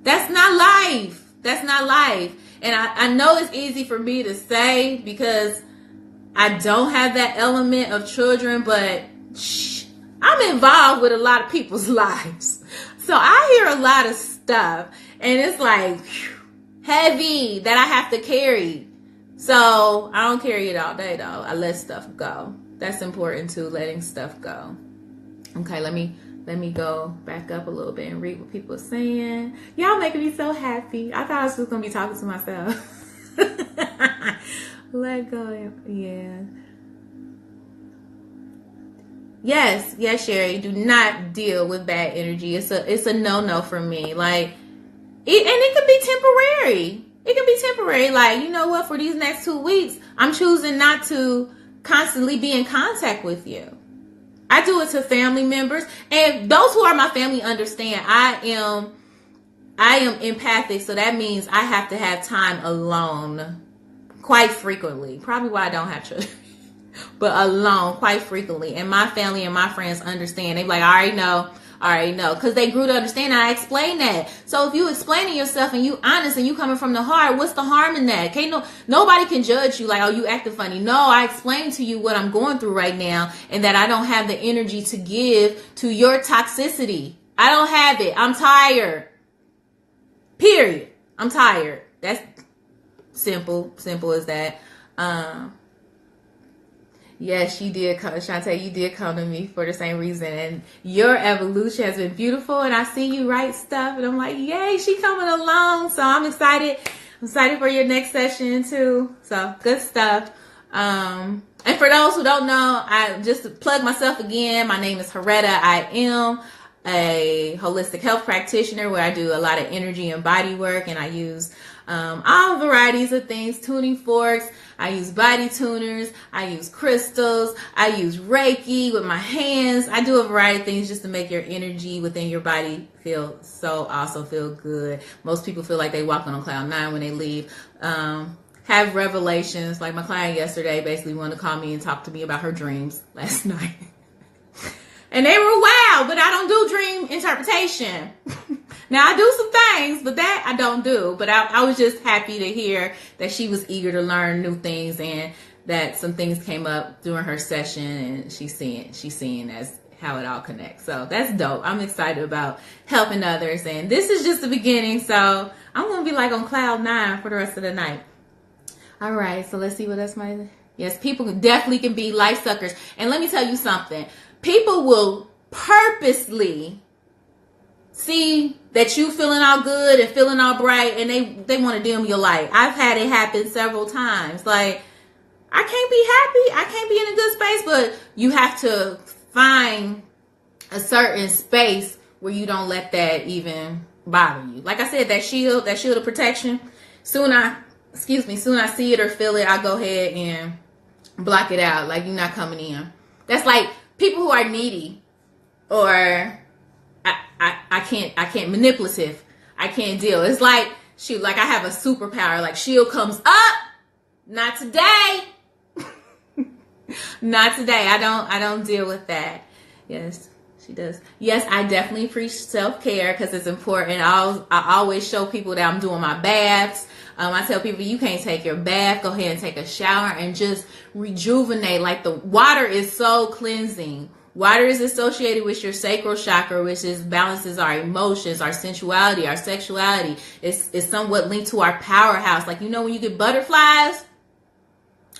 That's not life. That's not life. And I know it's easy for me to say because I don't have that element of children, but I'm involved with a lot of people's lives. So I hear a lot of stuff and it's like heavy that I have to carry. So I don't carry it all day though. I let stuff go. That's important too, letting stuff go. Okay, let me go back up a little bit and read what people are saying. Y'all making me so happy. I thought I was just going to be talking to myself. Let go. Yeah. Yes, Sherry. Do not deal with bad energy. It's a no-no for me. Like, it could be temporary. It can be temporary. Like, you know what? For these next 2 weeks, I'm choosing not to constantly be in contact with you. I do it to family members, and those who are my family understand I am empathic, so that means I have to have time alone quite frequently. Probably why I don't have children, but alone quite frequently. And my family and my friends understand. They're like, I already know, because they grew to understand. I explain that. So if you explaining yourself and you honest and you coming from the heart, what's the harm in that? Nobody can judge you like, oh, you acting funny. No, I explained to you what I'm going through right now and that I don't have the energy to give to your toxicity. I don't have it. I'm tired. Period. I'm tired. That's simple as that. Yes, you did come, Shantae, you did come to me for the same reason. And your evolution has been beautiful. And I see you write stuff. And I'm like, yay, she coming along. So I'm excited. I'm excited for your next session too. So good stuff. And for those who don't know, I just to plug myself again. My name is Heretta. I am a holistic health practitioner where I do a lot of energy and body work. And I use all varieties of things, tuning forks. I use body tuners. I use crystals. I use Reiki with my hands. I do a variety of things just to make your energy within your body feel so awesome, feel good. Most people feel like they walking on cloud 9 when they leave. Have revelations. Like my client yesterday basically wanted to call me and talk to me about her dreams last night. And they were wild, but I don't do dream interpretation. Now, I do some things, but that I don't do. But I was just happy to hear that she was eager to learn new things and that some things came up during her session and she's seeing as how it all connects. So that's dope. I'm excited about helping others. And this is just the beginning. So I'm going to be like on cloud 9 for the rest of the night. All right. So let's see what else might. Yes, people definitely can be life suckers. And let me tell you something. People will purposely see that you feeling all good and feeling all bright and they want to dim your light. I've had it happen several times. Like, I can't be happy. I can't be in a good space, but you have to find a certain space where you don't let that even bother you. Like I said, that shield of protection, soon I see it or feel it, I go ahead and block it out. Like, you're not coming in. That's like people who are needy, or I can't manipulative. I can't deal. It's like, shoot, like I have a superpower. Like, shield comes up. Not today. Not today. I don't deal with that. Yes, she does. Yes, I definitely preach self-care because it's important. I always show people that I'm doing my baths. I tell people, you can't take your bath, go ahead and take a shower and just rejuvenate. Like, the water is so cleansing. Water is associated with your sacral chakra, which balances our emotions, our sensuality, our sexuality. It's somewhat linked to our powerhouse. Like, you know, when you get butterflies,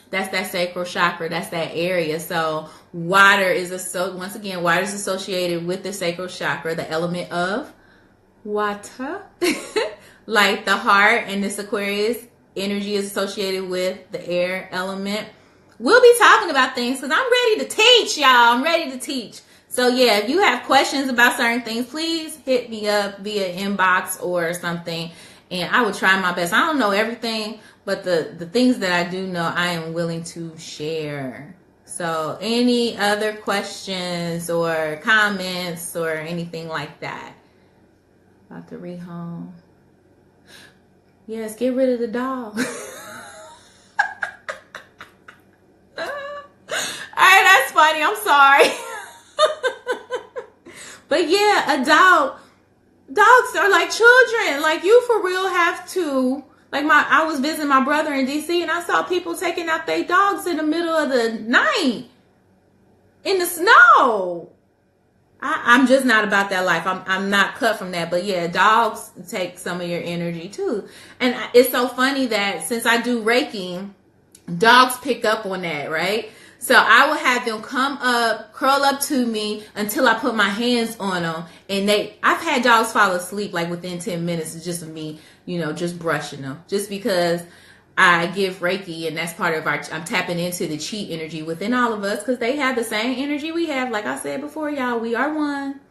that's that sacral chakra. That's that area. So water is water is associated with the sacral chakra, the element of water. Like the heart and this Aquarius energy is associated with the air element. We'll be talking about things because I'm ready to teach, y'all. I'm ready to teach. So yeah, if you have questions about certain things, please hit me up via inbox or something, and I will try my best. I don't know everything, but the things that I do know, I am willing to share. So any other questions or comments or anything like that about the rehome? Yes, get rid of the dog. Alright, that's funny. I'm sorry. But yeah, dogs are like children. Like, you for real have to, like, I was visiting my brother in DC and I saw people taking out their dogs in the middle of the night in the snow. I'm just not about that life. I'm not cut from that. But yeah, dogs take some of your energy too. And it's so funny that since I do Reiki, dogs pick up on that, right? So I will have them come up, curl up to me until I put my hands on them. And I've had dogs fall asleep like within 10 minutes. It's just me, just brushing them. Just because I give Reiki, and that's part of I'm tapping into the chi energy within all of us, because they have the same energy we have. Like I said before, y'all, we are one.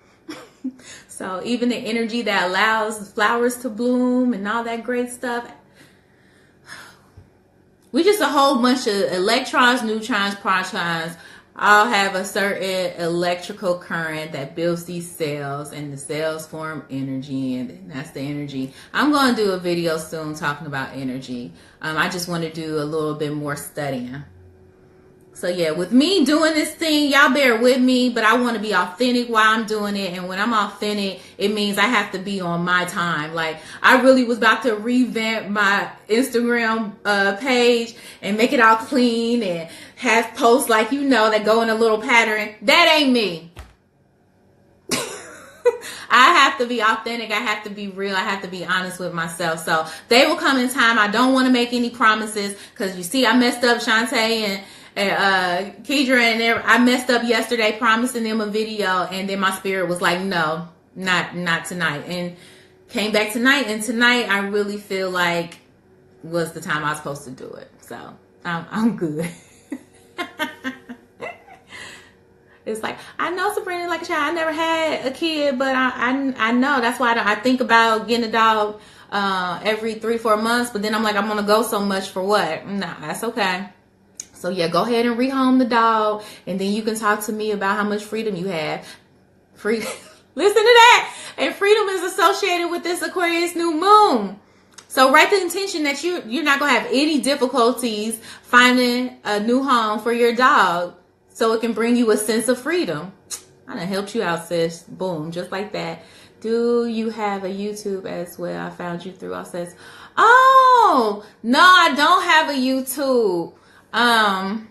So even the energy that allows flowers to bloom and all that great stuff, we just a whole bunch of electrons, neutrons, protons, all have a certain electrical current that builds these cells, and the cells form energy, and that's the energy. I'm going to do a video soon talking about energy. I just want to do a little bit more studying. So yeah, with me doing this thing, y'all bear with me, but I want to be authentic while I'm doing it. And when I'm authentic, it means I have to be on my time. Like, I really was about to revamp my Instagram page and make it all clean and have posts like, that go in a little pattern. That ain't me. I have to be authentic. I have to be real. I have to be honest with myself. So they will come in time. I don't want to make any promises, because you see, I messed up Shantae and Kedra, and I messed up yesterday promising them a video, and then my spirit was like, no, not tonight, and came back tonight, and tonight I really feel like was the time I was supposed to do it. So I'm good. It's like, I know Sabrina like a child. I never had a kid, but I know. That's why I think about getting a dog every 3-4 months, but then I'm like, I'm going to go so much for what? Nah, that's okay. So yeah, go ahead and rehome the dog, and then you can talk to me about how much freedom you have. Listen to that. And freedom is associated with this Aquarius new moon. So write the intention that you're not going to have any difficulties finding a new home for your dog, so it can bring you a sense of freedom. I done helped you out, sis. Boom, just like that. Do you have a YouTube as well? I found you through. I says, oh, no, I don't have a YouTube. I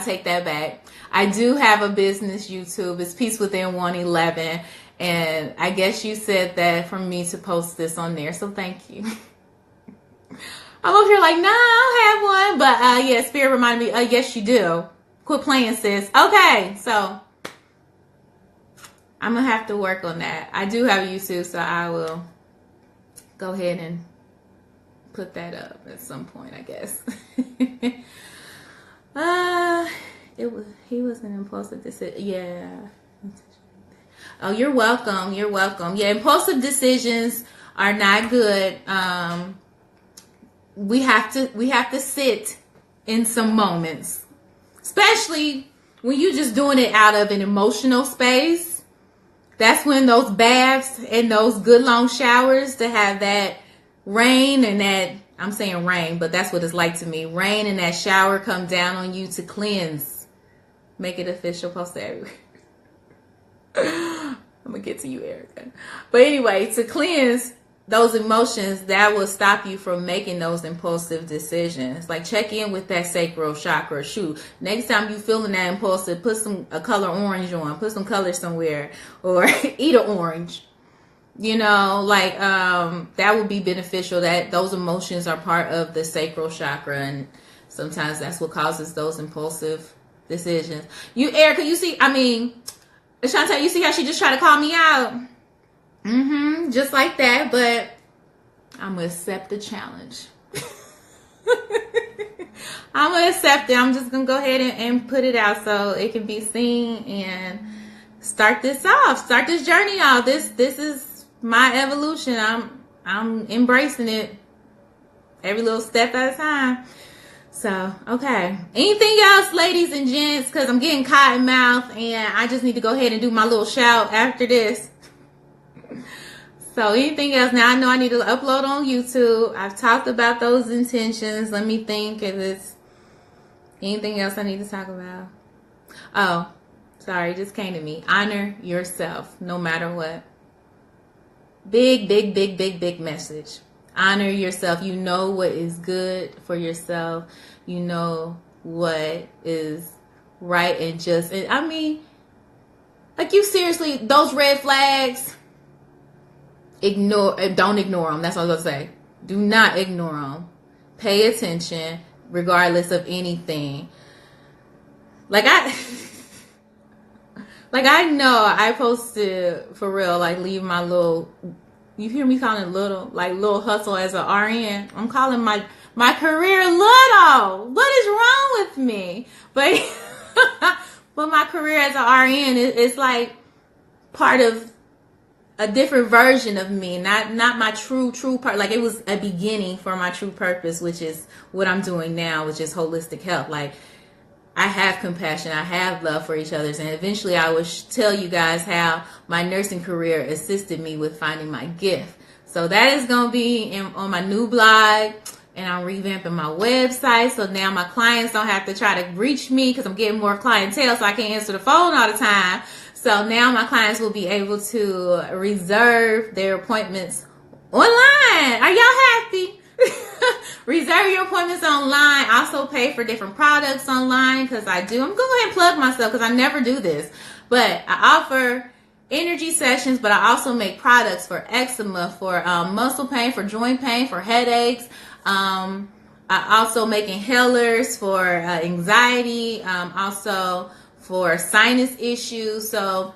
take that back. I do have a business YouTube. It's Peace Within 111. And I guess you said that for me to post this on there. So thank you. I'm over here like, nah, I don't have one. But yeah, Spirit reminded me, yes, you do. Quit playing, sis. Okay, so I'm going to have to work on that. I do have a YouTube, so I will go ahead and put that up at some point, I guess. It he was an impulsive decision. Yeah. Oh, you're welcome. You're welcome. Yeah, impulsive decisions are not good. We have to sit in some moments, especially when you're just doing it out of an emotional space. That's when those baths and those good long showers, to have that rain and that, I'm saying rain, but that's what it's like to me. Rain and that shower come down on you to cleanse. Make it official. Post it everywhere. I'm going to get to you, Erica. But anyway, to cleanse those emotions, that will stop you from making those impulsive decisions. Like, check in with that sacral chakra. Shoot, next time you feeling that impulsive, put a color orange on, put some color somewhere, or eat an orange. You know, like, that would be beneficial. That those emotions are part of the sacral chakra, and sometimes that's what causes those impulsive decisions. You, Erica, you see, I mean, Ashante, you see how she just tried to call me out? Just like that, but I'm going to accept the challenge. I'm going to accept it. I'm just going to go ahead and put it out so it can be seen and start this off. Start this journey off. This is my evolution. I'm embracing it every little step at a time. So, okay. Anything else, ladies and gents? Because I'm getting cotton mouth and I just need to go ahead and do my little shout after this. So, anything else? Now, I know I need to upload on YouTube. I've talked about those intentions. Let me think if it's anything else I need to talk about. Oh, sorry. It just came to me. Honor yourself no matter what. Big, big, big, big, big message. Honor yourself. You know what is good for yourself. You know what is right and just. And I mean, like, you seriously, those red flags, don't ignore them. That's what I was going to say. Do not ignore them. Pay attention regardless of anything. Like, I know I posted, for real, like, leave my little, you hear me calling it little hustle as an RN. I'm calling my career little. What is wrong with me? But my career as an RN is like part of a different version of me, not my true part. Like, it was a beginning for my true purpose, which is what I'm doing now, which is holistic health. Like, I have compassion, I have love for each other, and eventually I will tell you guys how my nursing career assisted me with finding my gift. So that is going to be on my new blog, and I'm revamping my website, so now my clients don't have to try to reach me because I'm getting more clientele, so I can't answer the phone all the time. So now my clients will be able to reserve their appointments online. Are y'all happy? Reserve your appointments online. Also pay for different products online, because I do. I'm going to go ahead and plug myself because I never do this. But I offer energy sessions, but I also make products for eczema, for muscle pain, for joint pain, for headaches. I also make inhalers for anxiety, also for sinus issues. So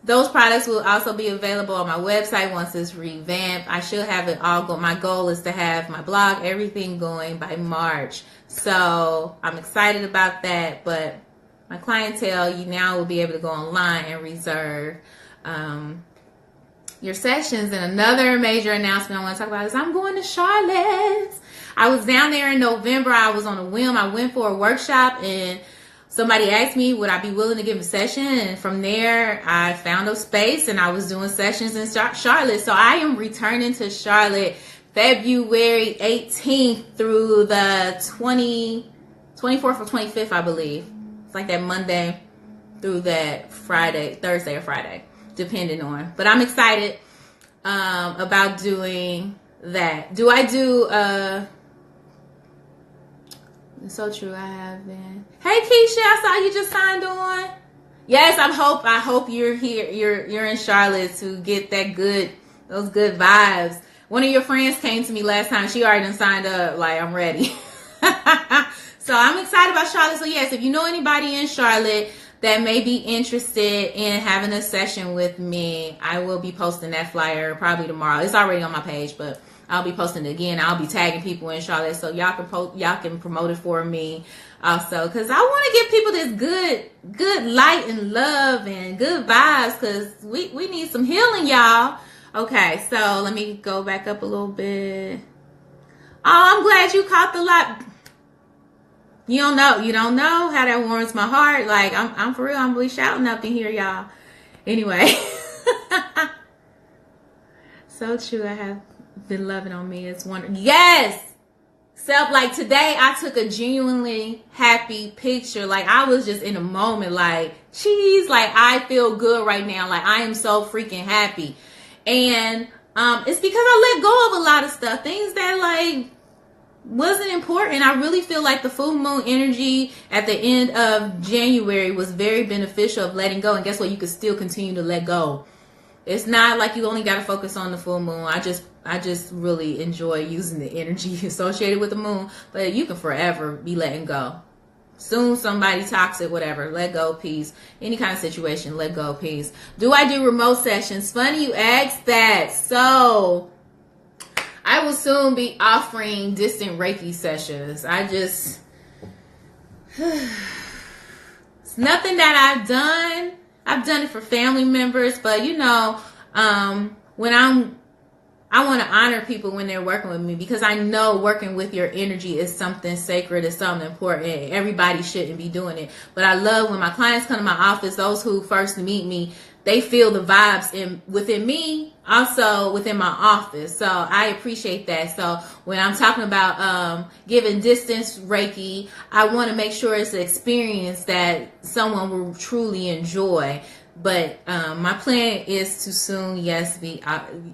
those products will also be available on my website once it's revamped. I should have it all go. My goal is to have my blog, everything going by March. So I'm excited about that. But my clientele, you now will be able to go online and reserve your sessions. And another major announcement I want to talk about is I'm going to Charlotte. I was down there in November. I was on a whim. I went for a workshop, and somebody asked me, would I be willing to give a session? And from there, I found a space, and I was doing sessions in Charlotte. So I am returning to Charlotte February 18th through the 24th or 25th, I believe. It's like that Monday through that Thursday or Friday, depending on. But I'm excited about doing that. Do I do... It's so true. I have been. Hey, Keisha, I saw you just signed on. Yes, I hope you're here. You're in Charlotte to get those good vibes. One of your friends came to me last time. She already done signed up. Like, I'm ready. So I'm excited about Charlotte. So yes, if you know anybody in Charlotte that may be interested in having a session with me, I will be posting that flyer probably tomorrow. It's already on my page, but I'll be posting it again. I'll be tagging people in Charlotte, so y'all can promote it for me. also, because I want to give people this good light and love and good vibes, because we need some healing, y'all. Okay, so let me go back up a little bit. Oh, I'm glad you caught the light. You don't know how that warms my heart. Like, I'm for real, I'm really shouting up in here, y'all. Anyway. So true. I have been loving on me. It's wonderful. Yes! Self, like today I took a genuinely happy picture. Like I was just in a moment, like, geez, like I feel good right now. Like I am so freaking happy. And it's because I let go of a lot of stuff. Things that like wasn't important. I really feel like the full moon energy at the end of January was very beneficial of letting go. And guess what? You could still continue to let go. It's not like you only got to focus on the full moon. I just really enjoy using the energy associated with the moon. But you can forever be letting go. Soon somebody toxic, whatever. Let go, peace. Any kind of situation, let go, peace. Do I do remote sessions? Funny you asked that. So I will soon be offering distant Reiki sessions. It's nothing that I've done. I've done it for family members, but when I want to honor people when they're working with me, because I know working with your energy is something sacred, is something important. Everybody shouldn't be doing it. But I love when my clients come to my office, those who first meet me, they feel the vibes within me, also within my office. So I appreciate that. So when I'm talking about giving distance Reiki, I want to make sure it's an experience that someone will truly enjoy. But my plan is to soon, yes,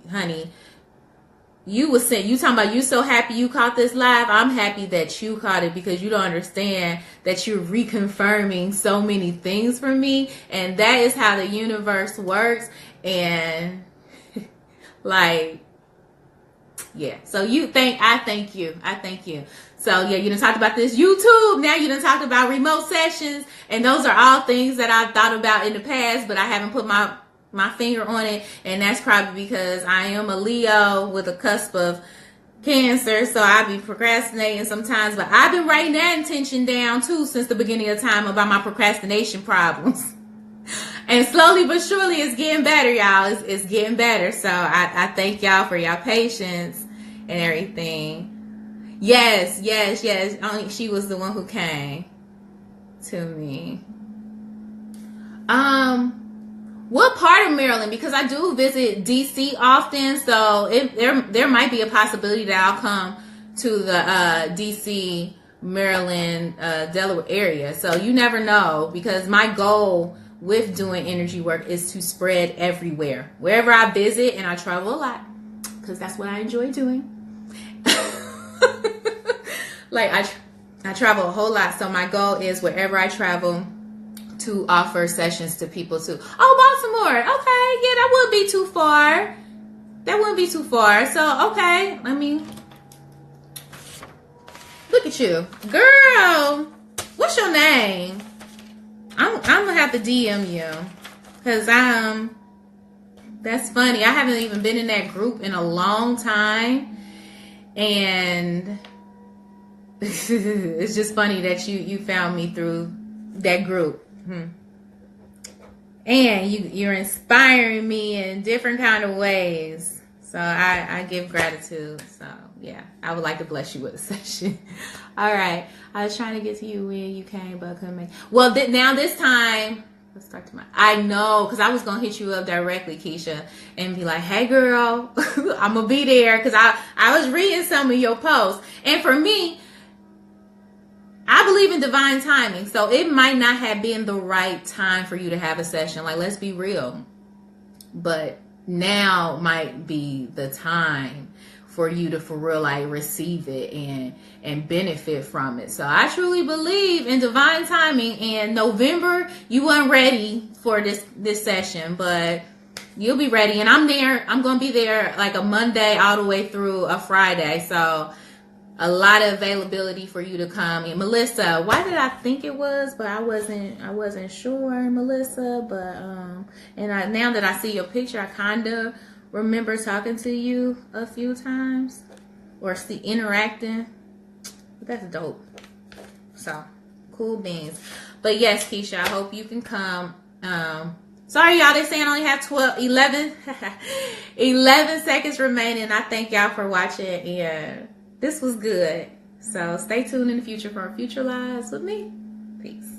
honey, you talking about you so happy you caught this live. I'm happy that you caught it, because you don't understand that you're reconfirming so many things for me. And that is how the universe works. And like, yeah. So I thank you. So yeah, you done talked about this YouTube. Now you done talked about remote sessions. And those are all things that I've thought about in the past, but I haven't put my finger on it. And that's probably because I am a Leo with a cusp of Cancer. So I be procrastinating sometimes, but I've been writing that intention down too since the beginning of time about my procrastination problems. And slowly but surely it's getting better, y'all. It's getting better. So I thank y'all for y'all patience and everything. Yes. Only she was the one who came to me. What part of Maryland? Because I do visit DC often, so there might be a possibility that I'll come to the DC, Maryland, Delaware area. So you never know, because my goal with doing energy work is to spread everywhere. Wherever I visit, and I travel a lot, because that's what I enjoy doing. Like I travel a whole lot, so my goal is wherever I travel to offer sessions to people too. Oh, Baltimore. Okay, yeah, that wouldn't be too far. That wouldn't be too far. So, okay, let me look at you. Girl, what's your name? I'm gonna have to DM you, because that's funny. I haven't even been in that group in a long time, and it's just funny that you found me through that group. And you're inspiring me in different kind of ways. So I give gratitude. So yeah, I would like to bless you with a session. All right. I was trying to get to you when you came, but I couldn't make. Well, now this time, let's start to I know, because I was going to hit you up directly, Keisha, and be like, hey girl, I'm going to be there. Because I was reading some of your posts. And for me, I believe in divine timing. So it might not have been the right time for you to have a session. Like, let's be real. But now might be the time for you to, for real, like, receive it and benefit from it. So I truly believe in divine timing. And November, you weren't ready for this session, but you'll be ready. And I'm there. I'm going to be there like a Monday all the way through a Friday. So a lot of availability for you to come. And Melissa, why did I think it was, but I wasn't sure, Melissa. But and now that I see your picture, I kind of remember talking to you a few times or interacting. But that's dope. So Cool beans. But yes, Keisha, I hope you can come. Sorry, y'all. They're saying I only have 11 seconds remaining. I thank y'all for watching. And this was good. So stay tuned in the future for future lives with me. Peace.